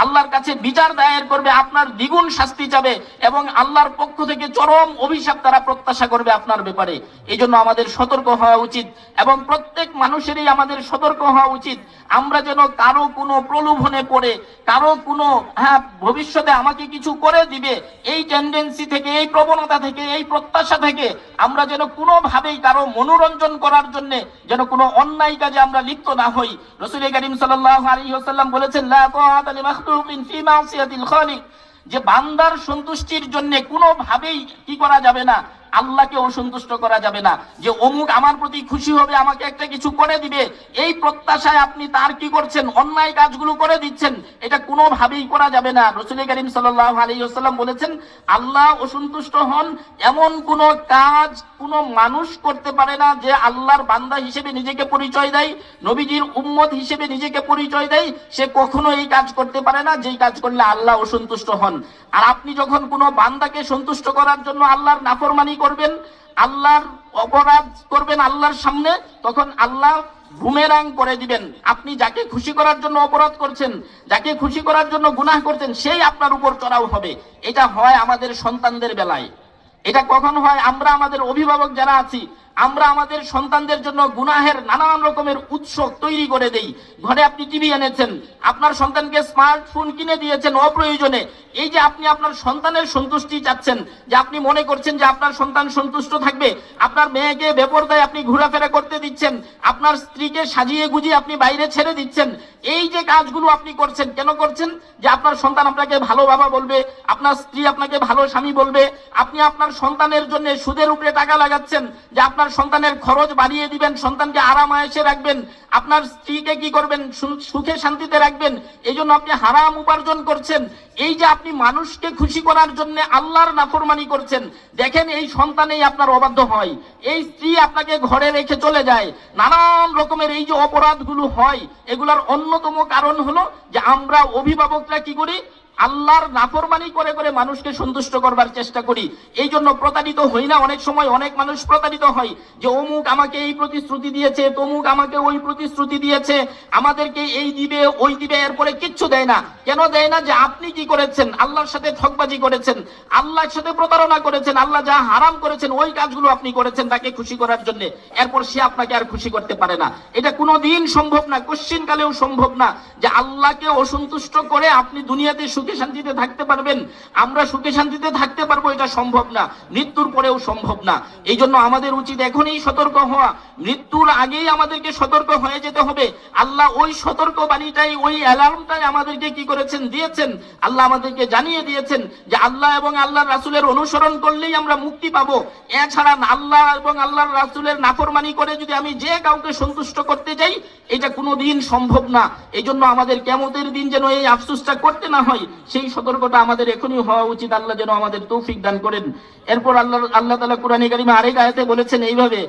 আল্লাহর কাছে বিচার দায়ের করবে, আপনার দ্বিগুণ শাস্তি চাবে এবং আল্লাহর পক্ষ থেকে চরম অভিশাপ তারা প্রত্যাশা করবে আপনার ব্যাপারে। এই জন্য আমাদের সতর্ক হওয়া উচিত এবং প্রত্যেক মানুষেরই আমাদের সতর্ক হওয়া উচিত। আমরা যেন কারো কোনো প্রলোভনে পড়ে, কারো কোনো ভবিষ্যতে আমাকে কিছু করে দিবে এই টেন্ডেন্সি থেকে, এই প্রবণতা থেকে, এই প্রত্যাশা থেকে আমরা যেন কোনোভাবেই কারো মনোরঞ্জন করার জন্য যেন কোনো অন্যায় কাজে আমরা লিপ্ত না হই। রাসূল কারীম সাল্লাল্লাহু আলাইহি ওয়াসাল্লাম বলেছেন, লা তাআতা লিমাখলুকিন ফি মাসিয়াতিল খালিক, যে বান্দার সন্তুষ্টির জন্য কোনোভাবেই কি করা যাবে না, আল্লাহকে অসন্তুষ্ট করা যাবে না। যে অমুক আমার প্রতি খুশি হবে, আমাকে একটা কিছু করে দিবে, এই প্রত্যাশায় আপনি তার কি করছেন, অন্যায় কাজগুলো করে দিচ্ছেন, এটা কোনোভাবেই করা যাবে না। রাসূল কারীম সাল্লাল্লাহু আলাইহি ওয়াসাল্লাম বলেছেন, আল্লাহ অসন্তুষ্ট হন এমন কোন কাজ কোন মানুষ করতে পারে না যে আল্লাহর বান্দা হিসেবে নিজেকে পরিচয় দেয়, নবীজির উম্মত হিসেবে নিজেকে পরিচয় দেয়, সে কখনো এই কাজ করতে পারে না যেই কাজ করলে আল্লাহ অসন্তুষ্ট হন। আর আপনি যখন কোনো বান্দাকে সন্তুষ্ট করার জন্য আল্লাহর নাফরমানি করবেন, আল্লাহর অপরাধ করবেন আল্লাহর সামনে, তখন আল্লাহ বুমেরাং করে দিবেন। আপনি যাকে খুশি করার জন্য অপরাধ করছেন, যাকে খুশি করার জন্য গুনাহ করছেন, সেই আপনার উপর চড়াও হবে। এটা হয় আমাদের সন্তানদের বেলায়, এটা কখন হয়, আমরা আমাদের অভিভাবক যারা আছি, আমরা আমাদের সন্তানদের জন্য গুনাহের নানান রকমের উৎস তৈরি করে দেই। ঘরে আপনি টিভি এনেছেন, আপনার সন্তানকে স্মার্টফোন কিনে দিয়েছেন অপ্রয়োজনে। এই যে আপনি আপনার সন্তানের সন্তুষ্টি চাচ্ছেন, যে আপনি মনে করছেন যে আপনার সন্তান সন্তুষ্ট থাকবে, আপনার মেয়েকে বেপরদায় আপনি ঘোরাফেরা করতে দিচ্ছেন, আপনার স্ত্রীকে সাজিয়ে গুজিয়ে আপনি বাইরে ছেড়ে দিচ্ছেন। এই যে কাজগুলো আপনি করছেন, কেন করছেন? যে আপনার সন্তান আপনাকে ভালো বাবা বলবে, আপনার স্ত্রী আপনাকে ভালো স্বামী বলবে। আপনি আপনার সন্তানের জন্য সুদের উপরে টাকা লাগাচ্ছেন, যে আপনার সন্তানের খরচ বাড়িয়ে দিবেন, সন্তানকে আরাম আয়েশে রাখবেন, আপনার স্ত্রীকে কি করবেন, সুখে শান্তিতে রাখবেন। এই জন্য আপনি হারাম উপার্জন করছেন। এই যে আপনি মানুষকে খুশি করার জন্য আল্লাহর নাফরমানি করছেন, দেখেন এই সন্তানেই আপনার অবাধ্য হয়, এই স্ত্রী আপনাকে ঘরে রেখে চলে যায়, নানান রকমের এই যে অপরাধগুলো হয়, এগুলার অন্যতম কারণ হলো যে আমরা অভিভাবকরা কি করি, আল্লাহর নাফরমানি করে করে মানুষকে সন্তুষ্ট করবার চেষ্টা করি। এই জন্য প্রতারিত হই না? অনেক সময় অনেক মানুষ প্রতারিত হয় যে অমুক আমাকে এই প্রতিশ্রুতি দিয়েছে, তমুক আমাকে ওই প্রতিশ্রুতি দিয়েছে, আমাদেরকে এই দিবে ওই দিবে, এরপরে কিচ্ছু দেয় না। কেন দেয় না? যে আপনি কি করেছেন, আল্লাহর সাথে ঠকবাজি করেছেন, আল্লাহর সাথে প্রতারণা করেছেন, আল্লাহ যা হারাম করেছেন ওই কাজগুলো আপনি করেছেন তাকে খুশি করার জন্য। এরপর সে আপনাকে আর খুশি করতে পারে না। এটা কোনোদিন সম্ভব না, কোশ্চিন কালেও সম্ভব না যে আল্লাহকে অসন্তুষ্ট করে আপনি দুনিয়াতে সুখে শান্তিতে থাকতে পারবেন, আমরা সুখে শান্তিতে থাকতে পারবো, এটা সম্ভব না, মৃত্যুর পরেও সম্ভব না। এই জন্য আমাদের উচিত এখনই সতর্ক হওয়া, মৃত্যুর আগেই আমাদেরকে সতর্ক হয়ে যেতে হবে। আল্লাহ ওই সতর্ক বাণীটাই, ওই অ্যালার্মটাই আমাদেরকে কি করেছেন, দিয়েছেন। আল্লাহ আমাদেরকে জানিয়ে দিয়েছেন যে আল্লাহ এবং আল্লাহর রাসূলের অনুসরণ করলেই আমরা মুক্তি পাবো। এছাড়া আল্লাহ এবং আল্লাহর রাসূলের নাফরমানি করে যদি আমি যে কাউকে সন্তুষ্ট করতে যাই, এটা কোনোদিন সম্ভব না। এই জন্য আমাদের কিয়ামতের দিন যেন এই আফসোসটা করতে না হয়, সেই সতর্কতা আমাদের এখনই হওয়া উচিত। আল্লাহ যেন আমাদের তৌফিক দান করেন। এরপর আল্লাহ তাআলা কোরআনে কারিমে আরেক আয়াতে বলেছেন এইভাবে,